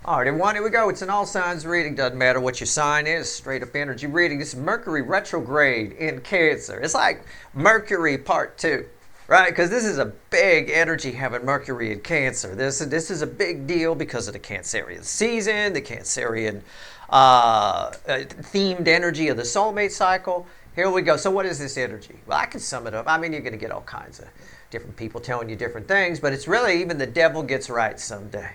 All right, everyone, here we go. It's an all signs reading. Doesn't matter what your sign is. Straight up energy reading. This is Mercury Retrograde in Cancer. It's like Mercury Part 2, right? Because this is a big energy having Mercury in Cancer. This is a big deal because of the Cancerian season, the Cancerian themed energy of the soulmate cycle. Here we go. So what is this energy? Well, I can sum it up. I mean, you're going to get all kinds of different people telling you different things, but it's really even the devil gets right someday,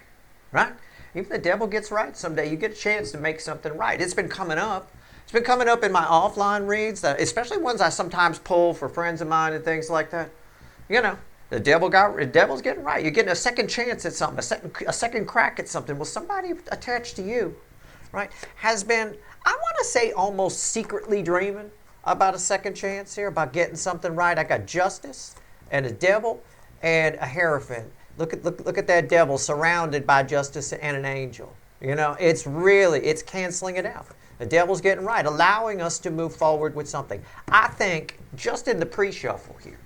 right? Even the devil gets right someday. You get a chance to make something right. It's been coming up. It's been coming up in my offline reads, especially ones I sometimes pull for friends of mine and things like that. You know, the devil's getting right. You're getting a second chance at something, a second crack at something. Well, somebody attached to you, right, has been, I want to say, almost secretly dreaming about a second chance here, about getting something right. I got justice and a devil and a hierophant. Look at that devil surrounded by justice and an angel. You know, it's canceling it out. The devil's getting right, allowing us to move forward with something. I think just in the pre-shuffle here,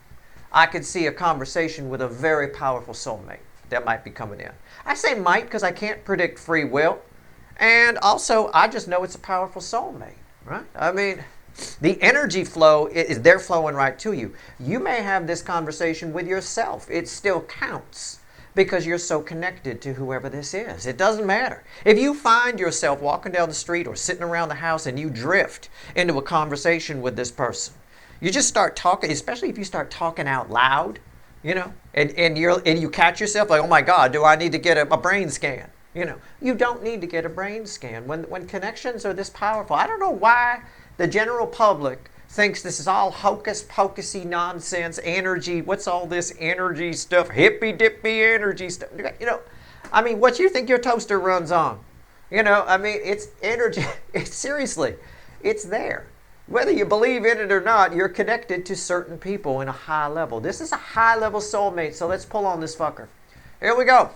I could see a conversation with a very powerful soulmate that might be coming in. I say might because I can't predict free will. And also, I just know it's a powerful soulmate, right? I mean, the energy flow they're flowing right to you. You may have this conversation with yourself. It still counts because you're so connected to whoever this is. It doesn't matter. If you find yourself walking down the street or sitting around the house and you drift into a conversation with this person, you just start talking, especially if you start talking out loud, you know, and you catch yourself like, oh my God, do I need to get a brain scan? You know, you don't need to get a brain scan when connections are this powerful. I don't know why the general public thinks this is all hocus-pocusy nonsense, energy. What's all this energy stuff? Hippy-dippy energy stuff. You know, I mean, what you think your toaster runs on? You know, I mean, it's energy. Seriously, it's there. Whether you believe in it or not, you're connected to certain people in a high level. This is a high-level soulmate, so let's pull on this fucker. Here we go.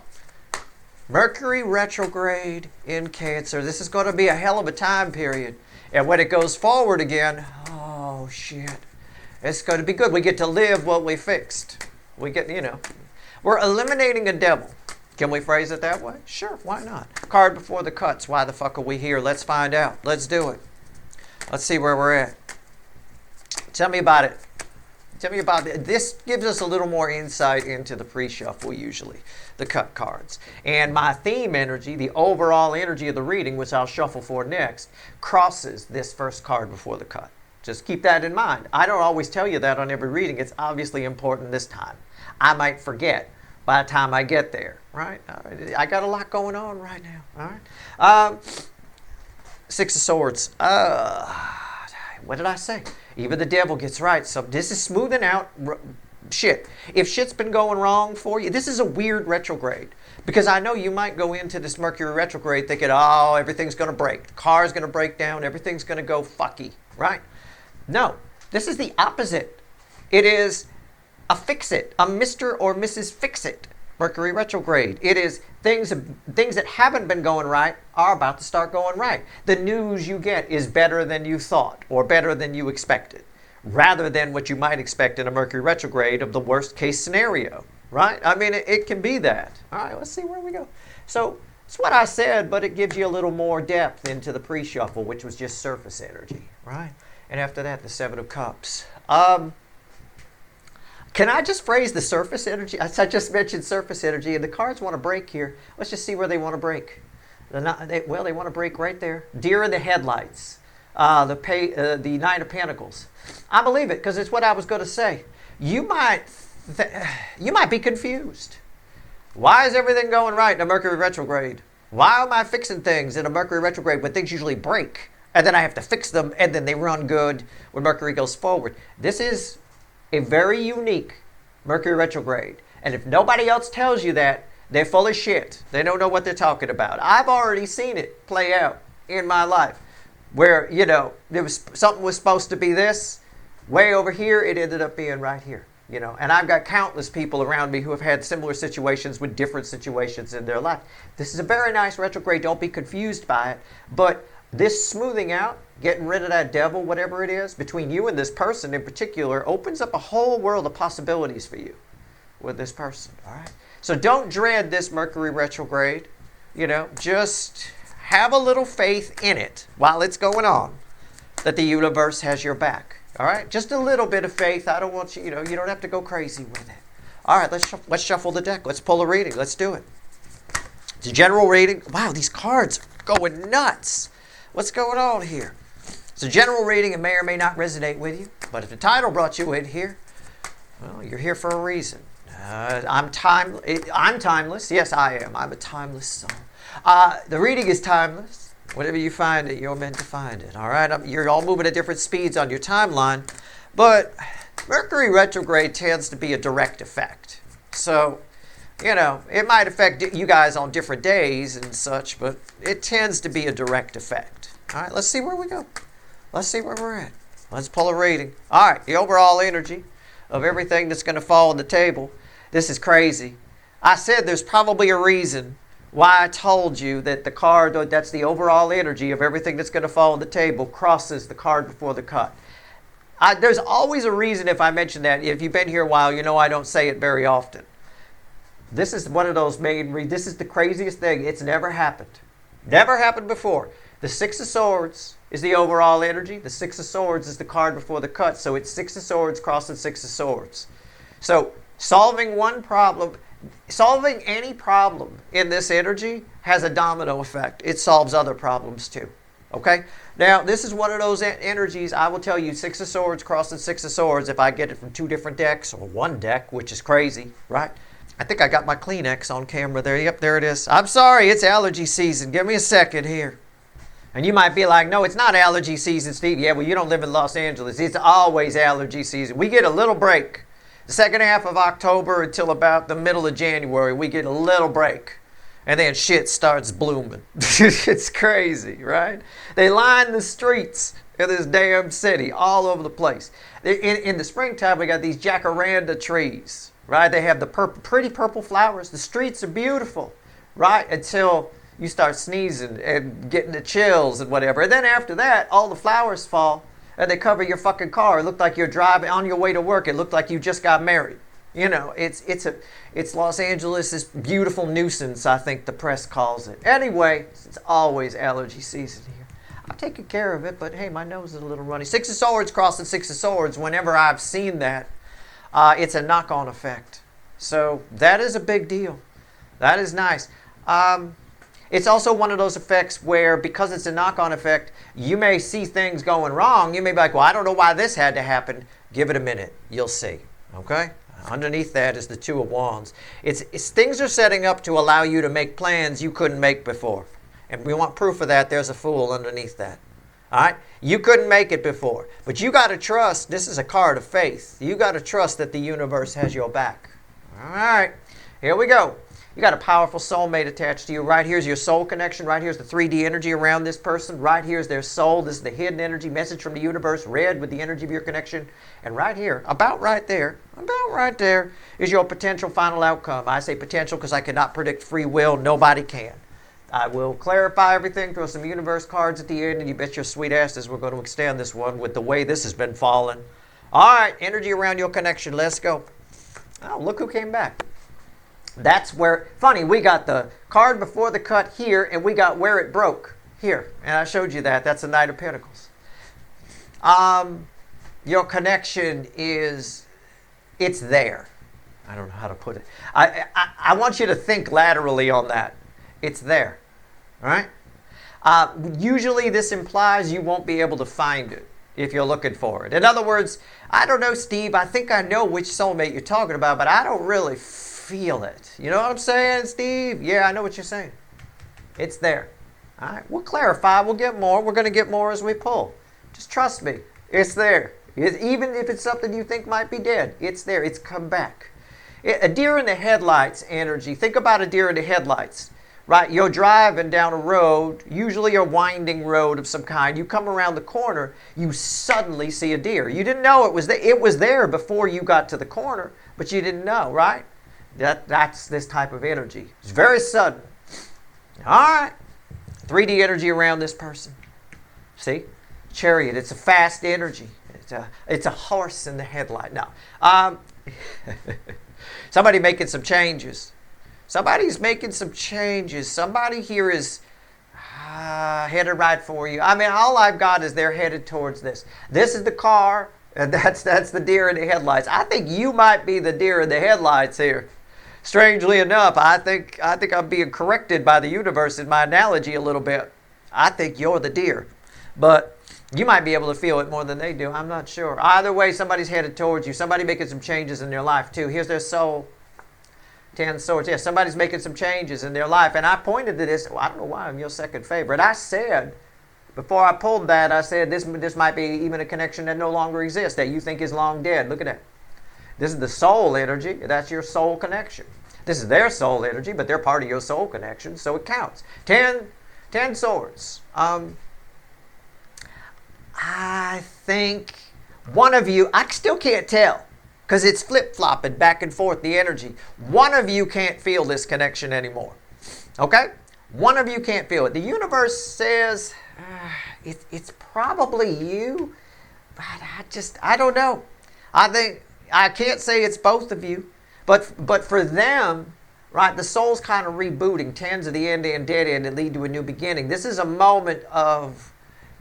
Mercury retrograde in Cancer. This is going to be a hell of a time period. And when it goes forward again, oh shit, it's going to be good. We get to live what we fixed. We get, you know, we're eliminating a devil. Can we phrase it that way? Sure, why not? Card before the cuts. Why the fuck are we here? Let's find out. Let's do it. Let's see where we're at. Tell me about it. Tell me about it. This gives us a little more insight into the pre-shuffle usually, the cut cards. And my theme energy, the overall energy of the reading, which I'll shuffle for next, crosses this first card before the cut. Just keep that in mind. I don't always tell you that on every reading. It's obviously important this time. I might forget by the time I get there, right? I got a lot going on right now, all right? Six of Swords. What did I say? Even the devil gets right. So this is smoothing out shit. If shit's been going wrong for you, this is a weird retrograde. Because I know you might go into this Mercury retrograde thinking, oh, everything's going to break. The car's going to break down. Everything's going to go fucky, right? No, this is the opposite. It is a fix-it, a Mr. or Mrs. Fix-It Mercury retrograde. It is things that haven't been going right are about to start going right. The news you get is better than you thought or better than you expected, rather than what you might expect in a Mercury retrograde of the worst case scenario, right? I mean, it can be that. All right, let's see where we go. So it's what I said, but it gives you a little more depth into the pre-shuffle, which was just surface energy, right? And after that, the Seven of Cups. Can I just phrase the surface energy? I just mentioned surface energy, and the cards want to break here. Let's just see where they want to break. They want to break right there. Deer in the headlights. The Nine of Pentacles. I believe it because it's what I was going to say. You might be confused. Why is everything going right in a Mercury retrograde? Why am I fixing things in a Mercury retrograde when things usually break? And then I have to fix them, and then they run good when Mercury goes forward. This is a very unique Mercury retrograde. And if nobody else tells you that, they're full of shit. They don't know what they're talking about. I've already seen it play out in my life where, you know, something was supposed to be this, way over here, it ended up being right here. You know, and I've got countless people around me who have had similar situations with different situations in their life. This is a very nice retrograde. Don't be confused by it. But this smoothing out, getting rid of that devil, whatever it is, between you and this person in particular, opens up a whole world of possibilities for you with this person, all right? So don't dread this Mercury retrograde. You know, just have a little faith in it while it's going on, that the universe has your back. All right? Just a little bit of faith. I don't want you, you know, you don't have to go crazy with it. All right, let's shuffle the deck. Let's pull a reading. Let's do it. It's a general reading. Wow, these cards are going nuts. What's going on here? It's a general reading. It may or may not resonate with you. But if the title brought you in here, well, you're here for a reason. I'm timeless. Yes, I am. I'm a timeless soul. The reading is timeless. Whenever you find it, you're meant to find it. All right? You're all moving at different speeds on your timeline. But Mercury retrograde tends to be a direct effect. So, you know, it might affect you guys on different days and such, but it tends to be a direct effect. All right, let's see where we go. Let's see where we're at. Let's pull a reading. All right, the overall energy of everything that's going to fall on the table. This is crazy. I said there's probably a reason why I told you that the card, that's the overall energy of everything that's going to fall on the table, crosses the card before the cut. There's always a reason if I mention that. If you've been here a while, you know I don't say it very often. This is one of those this is the craziest thing. It's never happened. Never happened before. The Six of Swords is the overall energy. The Six of Swords is the card before the cut. So it's Six of Swords crossing Six of Swords. So solving one problem, solving any problem in this energy has a domino effect. It solves other problems too. Okay? Now, this is one of those energies. I will tell you, Six of Swords crossing Six of Swords, if I get it from two different decks or one deck, which is crazy, right? I think I got my Kleenex on camera there. Yep, there it is. I'm sorry, it's allergy season. Give me a second here. And you might be like, no, it's not allergy season, Steve. Yeah, well, you don't live in Los Angeles. It's always allergy season. We get a little break. The second half of October until about the middle of January, we get a little break. And then shit starts blooming. It's crazy, right? They line the streets of this damn city all over the place. In the springtime, we got these jacaranda trees, right? They have the pretty purple flowers. The streets are beautiful, right? Until you start sneezing and getting the chills and whatever. And then after that, all the flowers fall and they cover your fucking car. It looked like you're driving on your way to work. It looked like you just got married. You know, it's Los Angeles' beautiful nuisance, I think the press calls it. Anyway, it's always allergy season here. I'm taking care of it, but hey, my nose is a little runny. Six of Swords crossing Six of Swords, whenever I've seen that, it's a knock-on effect. So that is a big deal. That is nice. It's also one of those effects where, because it's a knock-on effect, you may see things going wrong. You may be like, well, I don't know why this had to happen. Give it a minute. You'll see. Okay? Underneath that is the Two of Wands. It's things are setting up to allow you to make plans you couldn't make before. And we want proof of that. There's a Fool underneath that. All right? You couldn't make it before. But you got to trust. This is a card of faith. You got to trust that the universe has your back. All right. Here we go. You got a powerful soulmate attached to you. Right here's your soul connection. Right here's the 3D energy around this person. Right here's their soul. This is the hidden energy, message from the universe, red with the energy of your connection. And right here, about right there is your potential final outcome. I say potential because I cannot predict free will. Nobody can. I will clarify everything, throw some universe cards at the end, and you bet your sweet asses we're going to extend this one with the way this has been falling. All right, energy around your connection. Let's go. Oh, look who came back. That's where, funny, we got the card before the cut here, and we got where it broke here. And I showed you that. That's the Knight of Pentacles. Your connection is, it's there. I don't know how to put it. I want you to think laterally on that. It's there. All right? Usually this implies you won't be able to find it if you're looking for it. In other words, I don't know, Steve, I think I know which soulmate you're talking about, but I don't really feel it. You know what I'm saying, Steve? Yeah, I know what you're saying. It's there. All right, we'll clarify. We'll get more. We're going to get more as we pull. Just trust me. It's there. Even if it's something you think might be dead, it's there. It's come back. A deer in the headlights energy. Think about a deer in the headlights. Right? You're driving down a road, usually a winding road of some kind. You come around the corner, you suddenly see a deer. You didn't know it was there. It was there before you got to the corner, but you didn't know, right? That's this type of energy. It's very sudden. All right. 3D energy around this person. See? Chariot. It's a fast energy. It's a horse in the headlight. No. Somebody making some changes. Somebody's making some changes. Somebody here is headed right for you. I mean, all I've got is they're headed towards this. This is the car, and that's the deer in the headlights. I think you might be the deer in the headlights here. Strangely enough, I think I'm being corrected by the universe in my analogy a little bit. I think you're the deer, but you might be able to feel it more than they do. I'm not sure. Either way, somebody's headed towards you. Somebody making some changes in their life too. Here's their soul. 10 swords. Yeah, somebody's making some changes in their life. And I pointed to this. Well, I don't know why I'm your second favorite. I said, before I pulled that, I said this might be even a connection that no longer exists, that you think is long dead. Look at that. This is the soul energy. That's your soul connection. This is their soul energy, but they're part of your soul connection, so it counts. 10 swords. I think one of you, I still can't tell, because it's flip-flopping back and forth, the energy. One of you can't feel this connection anymore. Okay? One of you can't feel it. The universe says it's probably you, but I don't know. I can't say it's both of you, but for them, right, the soul's kind of rebooting. Tens of the end and dead end that lead to a new beginning. This is a moment of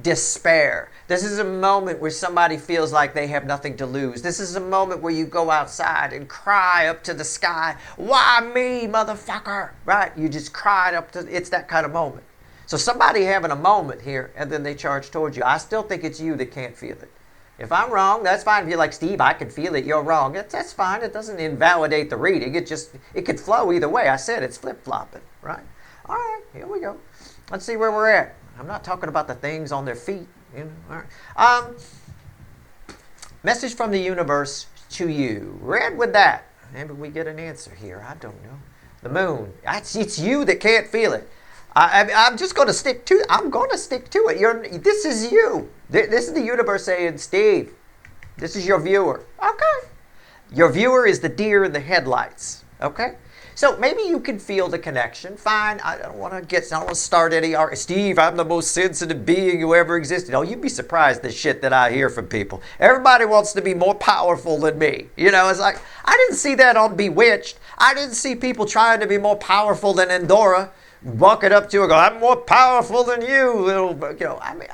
despair. This is a moment where somebody feels like they have nothing to lose. This is a moment where you go outside and cry up to the sky, "Why me, motherfucker?" Right? You just cried up to, it's that kind of moment. So somebody having a moment here, and then they charge towards you. I still think it's you that can't feel it. If I'm wrong, that's fine. If you're like, "Steve, I can feel it, you're wrong." That's fine. It doesn't invalidate the reading. It could flow either way. I said it's flip-flopping, right? All right, here we go. Let's see where we're at. I'm not talking about the things on their feet. You know? All right. Message from the universe to you. Read with that. Maybe we get an answer here. I don't know. The moon. It's you that can't feel it. I'm just going to stick to it. I'm going to stick to it. This is you. This is the universe saying, "Steve, this is your viewer." Okay. Your viewer is the deer in the headlights. Okay. So maybe you can feel the connection. Fine. I don't want to start any argument. "Steve, I'm the most sensitive being who ever existed." Oh, you'd be surprised the shit that I hear from people. Everybody wants to be more powerful than me. You know, it's like, I didn't see that on Bewitched. I didn't see people trying to be more powerful than Endora. Walking up to her, go, "I'm more powerful than you, little," you know. I mean,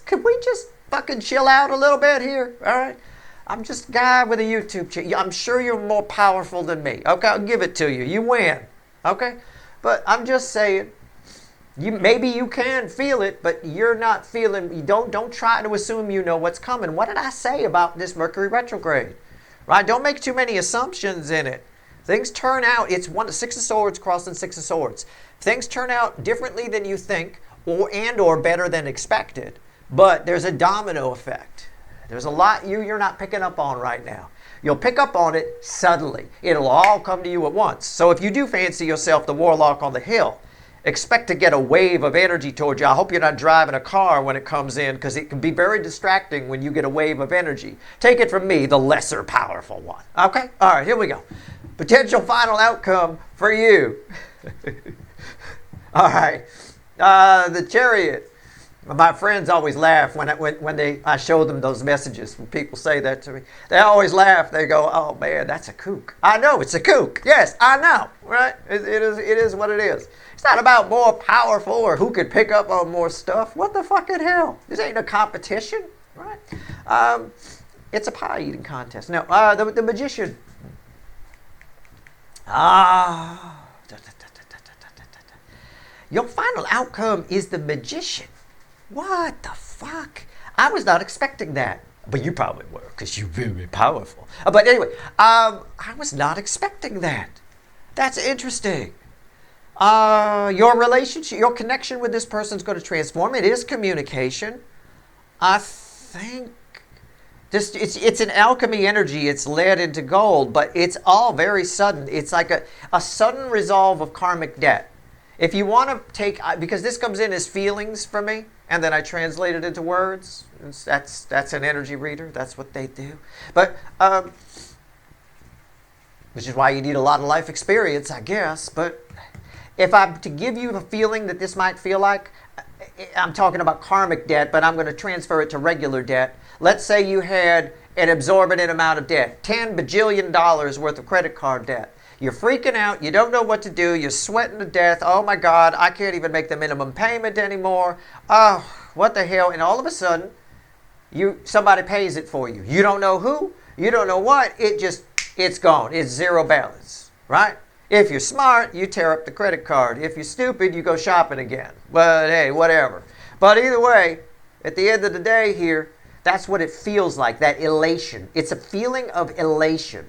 could we just fucking chill out a little bit here? All right. I'm just a guy with a YouTube channel. I'm sure you're more powerful than me. Okay, I'll give it to you. You win. Okay? But I'm just saying, maybe you can feel it, but you're not feeling. Don't try to assume you know what's coming. What did I say about this Mercury retrograde? Right? Don't make too many assumptions in it. Things turn out. It's Six of Swords crossing Six of Swords. Things turn out differently than you think, or better than expected. But there's a domino effect. There's a lot you're not picking up on right now. You'll pick up on it suddenly. It'll all come to you at once. So if you do fancy yourself the warlock on the hill, expect to get a wave of energy towards you. I hope you're not driving a car when it comes in, because it can be very distracting when you get a wave of energy. Take it from me, the lesser powerful one. Okay? All right, here we go. Potential final outcome for you. All right. The Chariot. My friends always laugh when I show them those messages. When people say that to me, they always laugh. They go, "Oh man, that's a kook." I know it's a kook. Yes, I know. Right? It is what it is. It's not about more powerful or who could pick up on more stuff. What the fucking hell? This ain't a competition, right? It's a pie eating contest. No, the Magician. Your final outcome is the Magician. What the fuck? I was not expecting that. But you probably were, because you're very powerful. But anyway, I was not expecting that. That's interesting. Your relationship, your connection with this person is going to transform. It is communication. I think it's an alchemy energy. It's lead into gold, but it's all very sudden. It's like a sudden resolve of karmic debt. If you want to take, because this comes in as feelings for me, and then I translate it into words. That's an energy reader. That's what they do. But which is why you need a lot of life experience, I guess. But if I'm to give you a feeling that this might feel like, I'm talking about karmic debt, but I'm going to transfer it to regular debt. Let's say you had an exorbitant amount of debt. $10 bajillion worth of credit card debt. You're freaking out. You don't know what to do. You're sweating to death. Oh my God, I can't even make the minimum payment anymore. Oh, what the hell? And all of a sudden, somebody pays it for you. You don't know who. You don't know what. It's gone. It's zero balance, right? If you're smart, you tear up the credit card. If you're stupid, you go shopping again. But hey, whatever. But either way, at the end of the day here, that's what it feels like, that elation. It's a feeling of elation,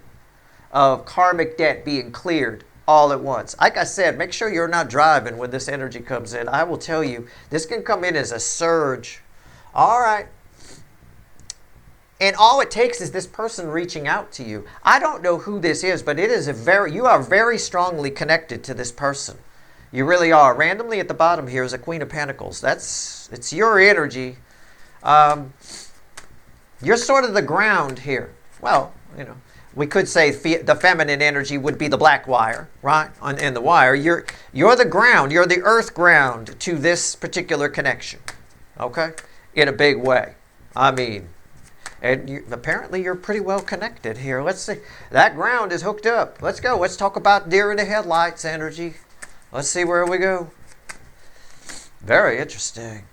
of karmic debt being cleared all at once. Like I said, make sure you're not driving when this energy comes in. I will tell you, this can come in as a surge. All right. And all it takes is this person reaching out to you. I don't know who this is, but you are very strongly connected to this person. You really are. Randomly at the bottom here is a Queen of Pentacles. It's your energy. You're sort of the ground here. Well, we could say the feminine energy would be the black wire, right? In the wire. You're the ground. You're the earth ground to this particular connection. Okay? In a big way. I mean, and apparently you're pretty well connected here. Let's see. That ground is hooked up. Let's go. Let's talk about deer in the headlights energy. Let's see where we go. Very interesting.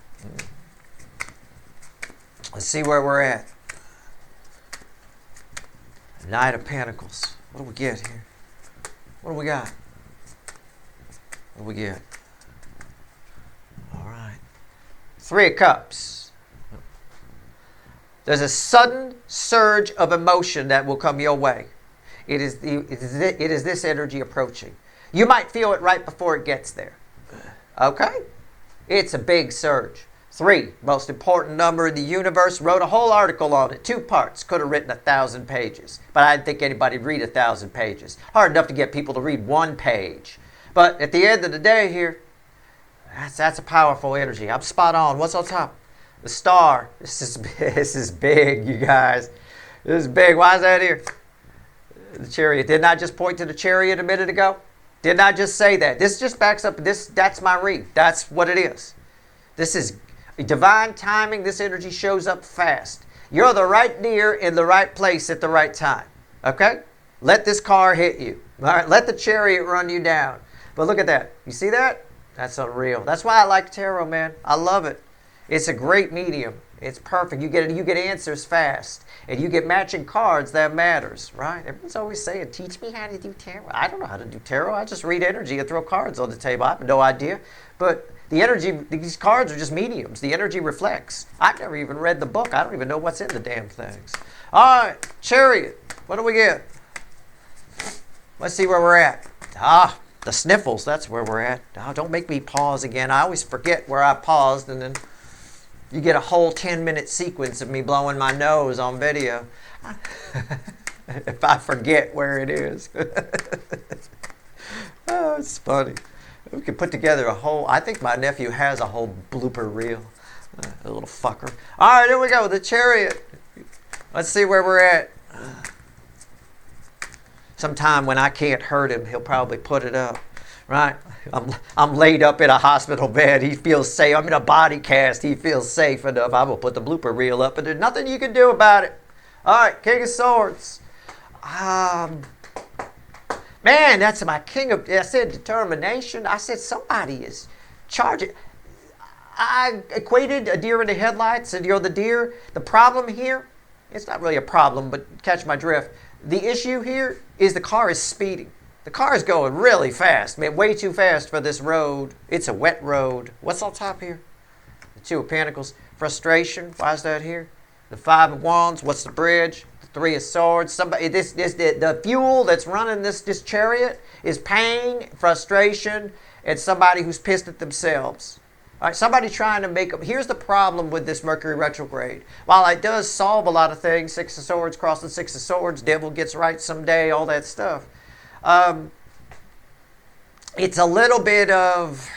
Let's see where we're at. Knight of Pentacles. What do we get here? What do we got? What do we get? All right. Three of Cups. There's a sudden surge of emotion that will come your way. It is this energy approaching. You might feel it right before it gets there. Okay? It's a big surge. 3, most important number in the universe. Wrote a whole article on it. 2 parts. Could have written 1,000 pages. But I didn't think anybody would read 1,000 pages. Hard enough to get people to read 1 page. But at the end of the day here, that's a powerful energy. I'm spot on. What's on top? The star. This is big, you guys. This is big. Why is that here? The chariot. Didn't I just point to the chariot a minute ago? Didn't I just say that? This just backs up. That's my read. That's what it is. This is divine timing. This energy shows up fast. You're the right deer in the right place at the right time. Okay? Let this car hit you. All right? Let the chariot run you down. But look at that. You see that? That's unreal. That's why I like tarot, man. I love it. It's a great medium. It's perfect. You get answers fast. And you get matching cards. That matters, right? Everyone's always saying, teach me how to do tarot. I don't know how to do tarot. I just read energy and throw cards on the table. I have no idea. But the energy, these cards are just mediums. The energy reflects. I've never even read the book. I don't even know what's in the damn things. All right, chariot. What do we get? Let's see where we're at. The sniffles. That's where we're at. Don't make me pause again. I always forget where I paused, and then you get a whole 10-minute sequence of me blowing my nose on video. If I forget where it is. Oh, it's funny. We could put together I think my nephew has a whole blooper reel. A little fucker. All right, here we go. The chariot. Let's see where we're at. Sometime when I can't hurt him, he'll probably put it up. Right? I'm laid up in a hospital bed. He feels safe. I'm in a body cast. He feels safe enough. I will put the blooper reel up, but there's nothing you can do about it. All right, King of Swords. Man, that's my king of... I said determination. I said somebody is charging. I equated a deer in the headlights, and you're the deer. The problem here, it's not really a problem, but catch my drift. The issue here is the car is speeding. The car is going really fast. Man, way too fast for this road. It's a wet road. What's on top here? The 2 of Pentacles. Frustration. Why is that here? The 5 of Wands. What's the bridge? The 3 of Swords. The fuel that's running this chariot is pain, frustration, and somebody who's pissed at themselves. All right, somebody trying to make up. Here's the problem with this Mercury retrograde. While it does solve a lot of things, 6 of Swords, cross the 6 of Swords, devil gets right someday, all that stuff. It's a little bit of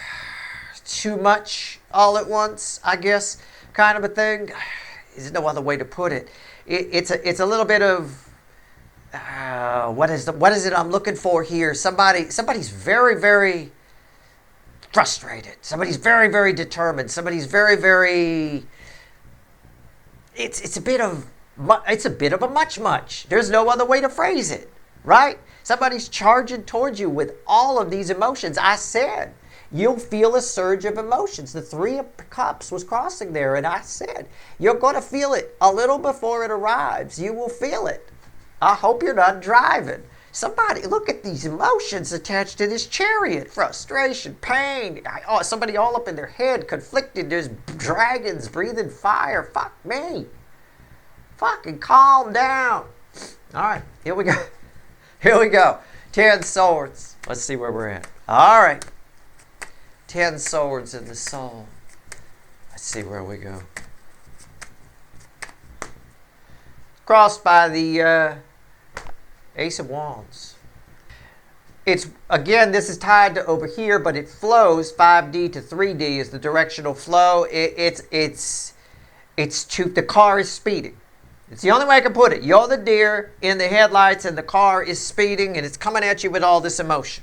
too much all at once, I guess, kind of a thing. There's no other way to put it. It's a little bit of what is it I'm looking for here? Somebody's very, very frustrated. Somebody's very, very determined. Somebody's very, very. It's a bit of It's a bit of a much. There's no other way to phrase it, right? Somebody's charging towards you with all of these emotions. I said, you'll feel a surge of emotions. The Three of Cups was crossing there, and I said, you're going to feel it a little before it arrives. You will feel it. I hope you're not driving. Somebody, look at these emotions attached to this chariot. Frustration, pain, somebody all up in their head, conflicted. There's dragons breathing fire. Fuck me. Fucking calm down. All right, here we go. Here we go. 10 swords. Let's see where we're at. All right. 10 swords in the soul. Let's see where we go. Crossed by the Ace of Wands. It's, again, this is tied to over here, but it flows 5D to 3D is the directional flow. It's the car is speeding. It's the only way I can put it. You're the deer in the headlights and the car is speeding and it's coming at you with all this emotion.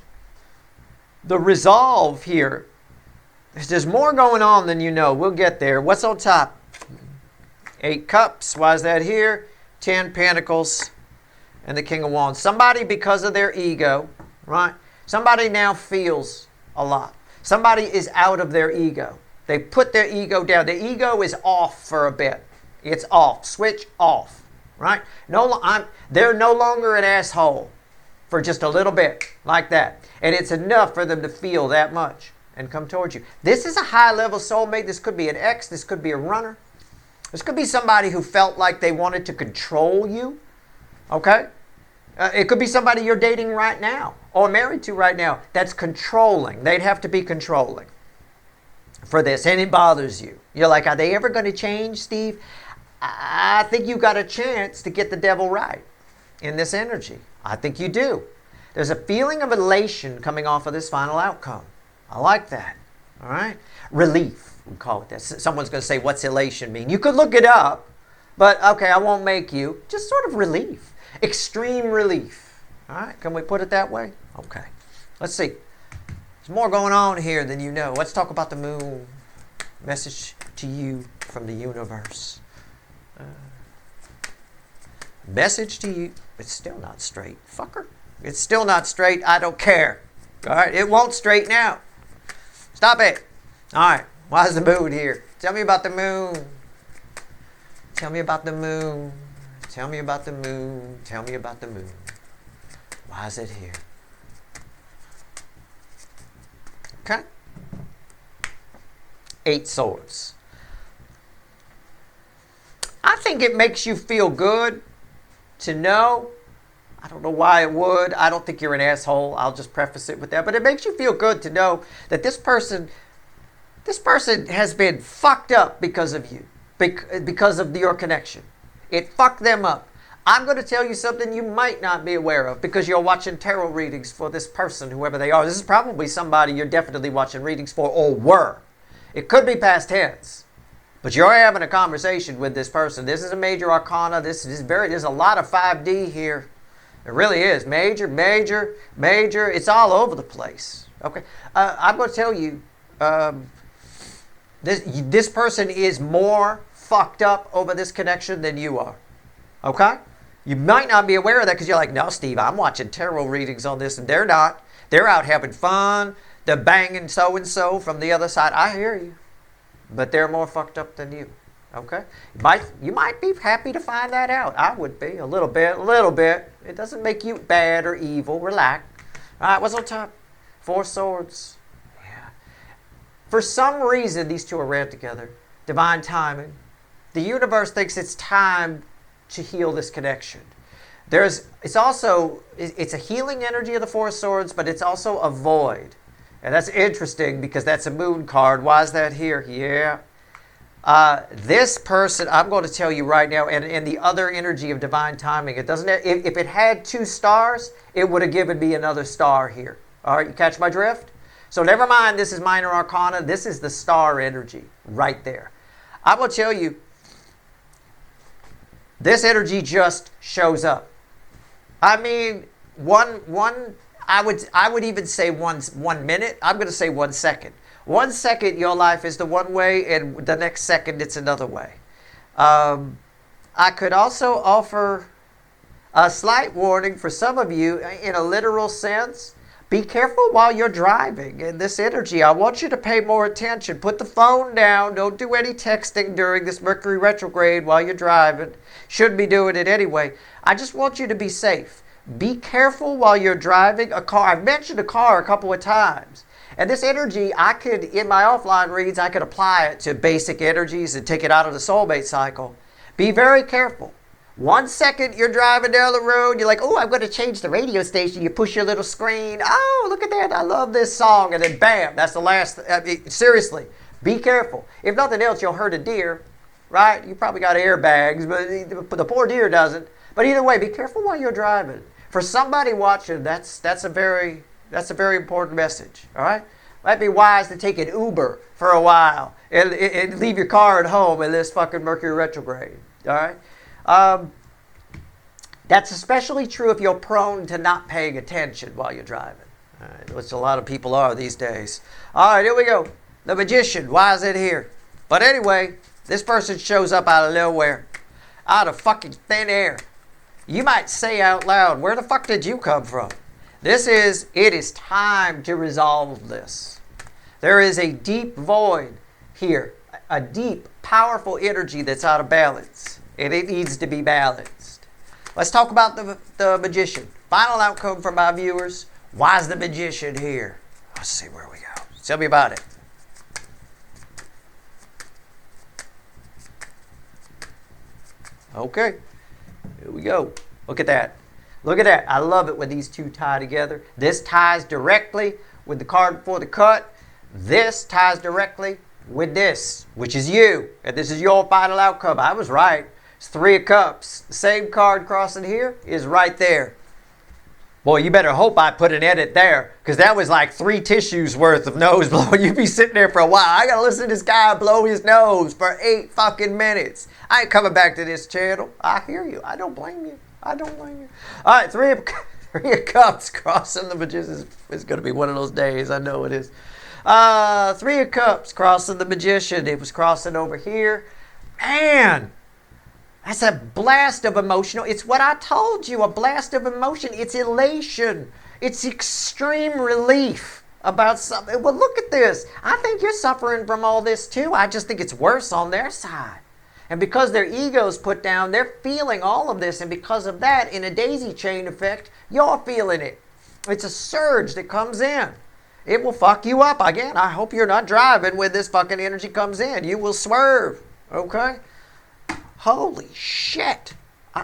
The resolve here, there's more going on than you know. We'll get there. What's on top? 8 cups. Why is that here? 10 pentacles and the King of Wands. Somebody, because of their ego, right? Somebody now feels a lot. Somebody is out of their ego. They put their ego down. The ego is off for a bit. It's off. Switch off. Right? They're no longer an asshole for just a little bit like that. And it's enough for them to feel that much and come towards you. This is a high-level soulmate. This could be an ex. This could be a runner. This could be somebody who felt like they wanted to control you. Okay? It could be somebody you're dating right now or married to right now that's controlling. They'd have to be controlling for this, and it bothers you. You're like, are they ever going to change, Steve? I think you got a chance to get the devil right in this energy. I think you do. There's a feeling of elation coming off of this final outcome. I like that. All right? Relief, we call it that. Someone's going to say, what's elation mean? You could look it up, but okay, I won't make you. Just sort of relief. Extreme relief. All right? Can we put it that way? Okay. Let's see. There's more going on here than you know. Let's talk about the moon. Message to you from the universe. Message to you. It's still not straight. Fucker. It's still not straight. I don't care. All right? It won't straighten out. Stop it. All right. Why is the moon here? Tell me about the moon. Tell me about the moon. Tell me about the moon. Tell me about the moon. Why is it here? Okay. 8 swords. I think it makes you feel good to know. I don't know why it would. I don't think you're an asshole. I'll just preface it with that. But it makes you feel good to know that this person has been fucked up because of you, because of your connection. It fucked them up. I'm going to tell you something you might not be aware of because you're watching tarot readings for this person, whoever they are. This is probably somebody you're definitely watching readings for or were. It could be past tense. But you're having a conversation with this person. This is a major arcana. There's a lot of 5D here. It really is. Major, major, major. It's all over the place. Okay. I'm going to tell you, this person is more fucked up over this connection than you are. Okay? You might not be aware of that because you're like, no, Steve, I'm watching tarot readings on this, and they're not. They're out having fun. They're banging so-and-so from the other side. I hear you. But they're more fucked up than you. Okay? You might be happy to find that out. I would be. A little bit. It doesn't make you bad or evil. Relax. All right, what's on top? 4 swords. Yeah. For some reason, these two are read together. Divine timing. The universe thinks it's time to heal this connection. It's a healing energy of the 4 swords, but it's also a void. And that's interesting because that's a moon card. Why is that here? Yeah. This person, I'm going to tell you right now, and the other energy of divine timing, it doesn't. If it had 2 stars, it would have given me another star here. All right, you catch my drift? So never mind, this is minor arcana. This is the star energy right there. I'm going to tell you, this energy just shows up. I mean, I would even say 1 minute. I'm going to say 1 second. 1 second, your life is the one way, and the next second, it's another way. I could also offer a slight warning for some of you in a literal sense. Be careful while you're driving in this energy. I want you to pay more attention. Put the phone down. Don't do any texting during this Mercury retrograde while you're driving. Shouldn't be doing it anyway. I just want you to be safe. Be careful while you're driving a car. I've mentioned a car a couple of times. And this energy, I could, in my offline reads, I could apply it to basic energies and take it out of the soulmate cycle. Be very careful. 1 second you're driving down the road, you're like, oh, I'm going to change the radio station. You push your little screen. Oh, look at that. I love this song. And then bam, that's the last. Seriously, be careful. If nothing else, you'll hurt a deer, right? You probably got airbags, but the poor deer doesn't. But either way, be careful while you're driving. For somebody watching, that's a very important message, all right? Might be wise to take an Uber for a while and leave your car at home in this fucking Mercury retrograde, all right? That's especially true if you're prone to not paying attention while you're driving, all right, which a lot of people are these days. All right, here we go. The Magician, why is it here? But anyway, this person shows up out of nowhere, out of fucking thin air. You might say out loud, where the fuck did you come from? It is time to resolve this. There is a deep void here, a deep, powerful energy that's out of balance, and it needs to be balanced. Let's talk about the Magician. Final outcome for my viewers. Why is the Magician here? Let's see where we go. Tell me about it. Okay, here we go. Look at that. Look at that. I love it when these two tie together. This ties directly with the card before the cut. This ties directly with this, which is you. And this is your final outcome. I was right. It's 3 of Cups. The same card crossing here is right there. Boy, you better hope I put an edit there, because that was like 3 tissues worth of nose blowing. You'd be sitting there for a while. I got to listen to this guy blow his nose for 8 fucking minutes. I ain't coming back to this channel. I hear you. I don't blame you. I don't blame you. All right, 3 of Cups crossing the Magician. It's going to be one of those days. I know it is. 3 of Cups crossing the Magician. It was crossing over here. Man, that's a blast of emotional. It's what I told you, a blast of emotion. It's elation. It's extreme relief about something. Well, look at this. I think you're suffering from all this too. I just think it's worse on their side. And because their ego's put down, they're feeling all of this. And because of that, in a daisy chain effect, you're feeling it. It's a surge that comes in. It will fuck you up. Again, I hope you're not driving when this fucking energy comes in. You will swerve. Okay? Holy shit.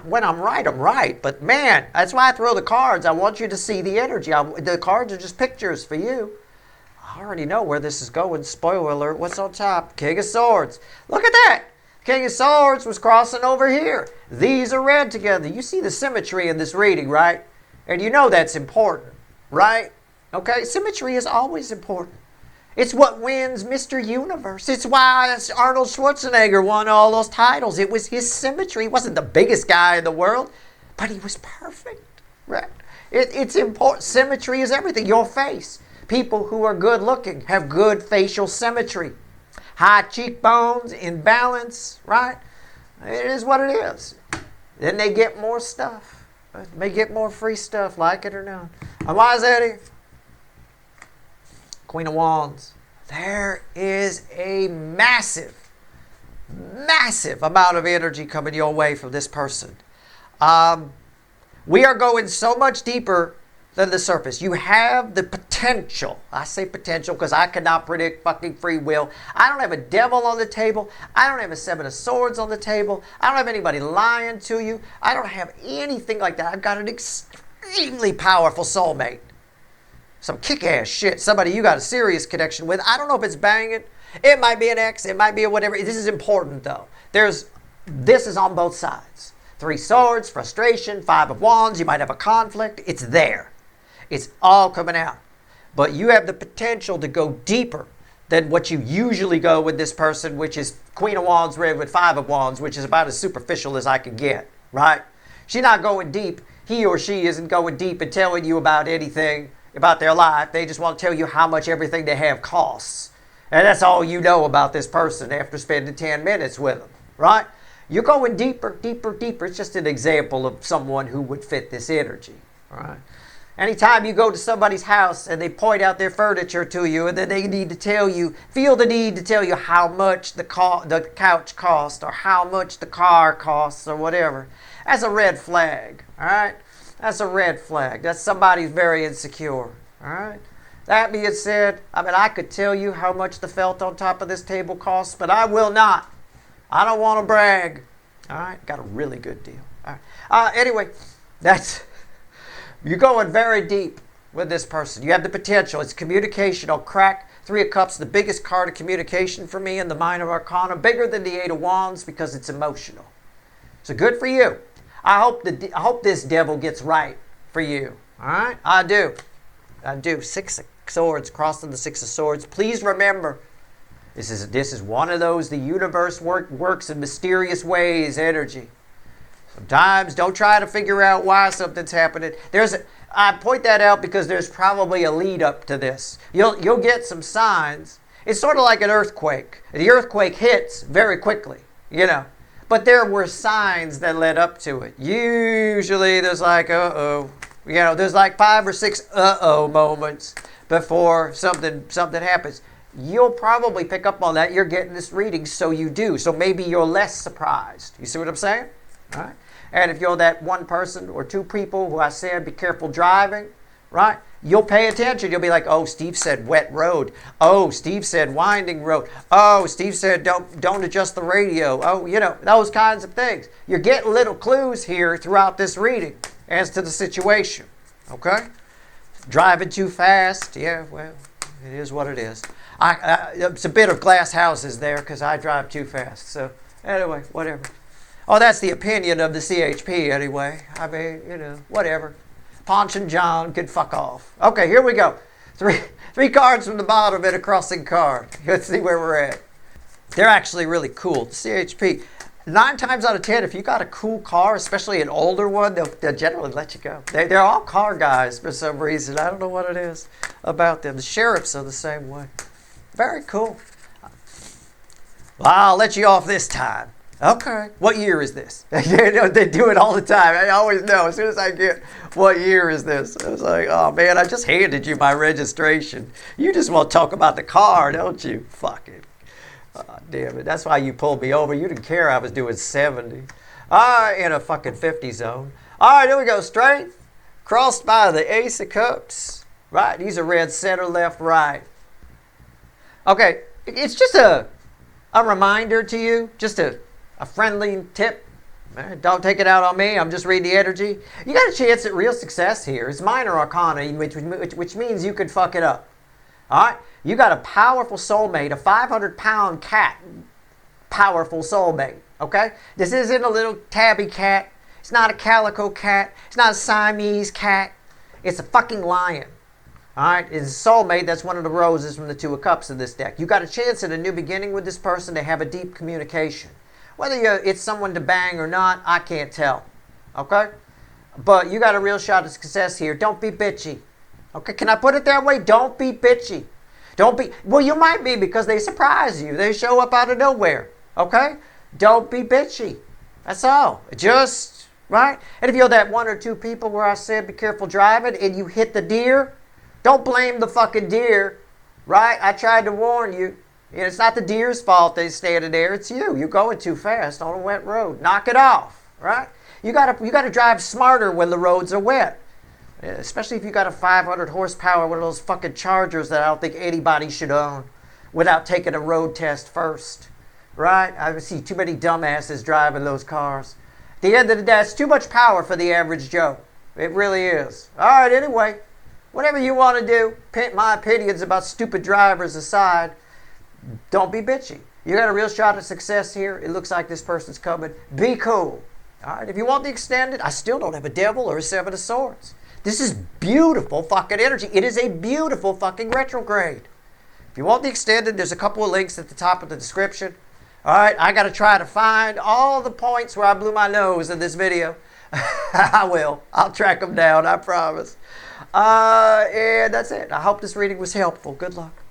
When I'm right. But man, that's why I throw the cards. I want you to see the energy. The cards are just pictures for you. I already know where this is going. Spoiler alert. What's on top? King of Swords. Look at that. King of Swords was crossing over here. These are red together. You see the symmetry in this reading, right? And you know that's important, right? Okay? Symmetry is always important. It's what wins Mr. Universe. It's why Arnold Schwarzenegger won all those titles. It was his symmetry. He wasn't the biggest guy in the world, but he was perfect, right? It's important. Symmetry is everything. Your face. People who are good looking have good facial symmetry. High cheekbones, in balance, right? It is what it is. Then they get more stuff. They get more free stuff, like it or not. And why is that here? Queen of Wands. There is a massive amount of energy coming your way from this person. We are going so much deeper than the surface. You have the potential. I say potential because I cannot predict fucking free will. I don't have a devil on the table. I don't have a 7 of Swords on the table. I don't have anybody lying to you. I don't have anything like that. I've got an extremely powerful soulmate. Some kick-ass shit. Somebody you got a serious connection with. I don't know if it's banging. It might be an ex. It might be a whatever. This is important though. This is on both sides. 3 Swords, frustration, 5 of Wands. You might have a conflict. It's there. It's all coming out. But you have the potential to go deeper than what you usually go with this person, which is Queen of Wands read with 5 of Wands, which is about as superficial as I can get, right? She's not going deep. He or she isn't going deep and telling you about anything about their life. They just want to tell you how much everything they have costs. And that's all you know about this person after spending 10 minutes with them, right? You're going deeper, deeper, deeper. It's just an example of someone who would fit this energy. All right. Anytime you go to somebody's house and they point out their furniture to you, and then they need to tell you, feel the need to tell you how much the couch costs or how much the car costs or whatever, that's a red flag. All right. That's a red flag. That's somebody who's very insecure. All right. That being said, I could tell you how much the felt on top of this table costs, but I will not. I don't want to brag. All right. Got a really good deal. All right. Anyway, you're going very deep with this person. You have the potential. It's communication. I'll crack 3 of Cups, the biggest card of communication for me in the Minor Arcana, bigger than the 8 of Wands because it's emotional. So good for you. I hope this devil gets right for you. All right? I do. 6 of Swords, crossing the 6 of Swords. Please remember, this is one of those, the universe works in mysterious ways, energy. Sometimes don't try to figure out why something's happening. I point that out because there's probably a lead up to this. You'll get some signs. It's sort of like an earthquake. The earthquake hits very quickly, But there were signs that led up to it. Usually there's like, there's like 5 or 6 moments before something happens. You'll probably pick up on that. You're getting this reading, so you do. So maybe you're less surprised. You see what I'm saying? All right. And if you're that one person or 2 people who I said be careful driving, right? You'll pay attention. You'll be like, oh, Steve said wet road. Oh, Steve said winding road. Oh, Steve said don't adjust the radio. Oh, those kinds of things. You're getting little clues here throughout this reading as to the situation. Okay? Driving too fast. Yeah, well, it is what it is. It's a bit of glass houses there because I drive too fast. So anyway, whatever. Oh, that's the opinion of the CHP anyway. Whatever. Ponch and John could fuck off. Okay, here we go. 3 cards from the bottom and a crossing card. Let's see where we're at. They're actually really cool. The CHP, 9 times out of 10, if you got a cool car, especially an older one, they'll generally let you go. They're all car guys for some reason. I don't know what it is about them. The sheriffs are the same way. Very cool. Well, I'll let you off this time. Okay. What year is this? They do it all the time. I always know. As soon as I get, what year is this? I was like, oh, man, I just handed you my registration. You just want to talk about the car, don't you? Fuck it. Oh, damn it. That's why you pulled me over. You didn't care I was doing 70. All right, in a fucking 50 zone. All right, here we go. Straight. Crossed by the Ace of Cups. Right? These are red, center, left, right. Okay. It's just a reminder to you. Just a friendly tip. Don't take it out on me. I'm just reading the energy. You got a chance at real success here. It's Minor Arcana, which means you could fuck it up. All right? You got a powerful soulmate, a 500-pound cat. Powerful soulmate. Okay? This isn't a little tabby cat. It's not a calico cat. It's not a Siamese cat. It's a fucking lion. All right? It's a soulmate. That's one of the roses from the 2 of Cups in this deck. You got a chance at a new beginning with this person to have a deep communication. Whether it's someone to bang or not, I can't tell. Okay? But you got a real shot at success here. Don't be bitchy. Okay? Can I put it that way? Don't be bitchy. Well, you might be because they surprise you. They show up out of nowhere. Okay? Don't be bitchy. That's all. Right? And if you're that 1 or 2 people where I said be careful driving and you hit the deer, don't blame the fucking deer. Right? I tried to warn you. It's not the deer's fault they're standing there. It's you. You're going too fast on a wet road. Knock it off, right? You gotta drive smarter when the roads are wet, especially if you got a 500 horsepower, one of those fucking Chargers that I don't think anybody should own without taking a road test first, right? I see too many dumbasses driving those cars. At the end of the day, it's too much power for the average Joe. It really is. All right, anyway, whatever you want to do, my opinions about stupid drivers aside, don't be bitchy. You got a real shot at success here. It looks like this person's coming. Be cool. All right. If you want the extended, I still don't have a devil or a 7 of Swords. This is beautiful fucking energy. It is a beautiful fucking retrograde. If you want the extended, there's a couple of links at the top of the description. All right. I got to try to find all the points where I blew my nose in this video. I will. I'll track them down. I promise. And that's it. I hope this reading was helpful. Good luck.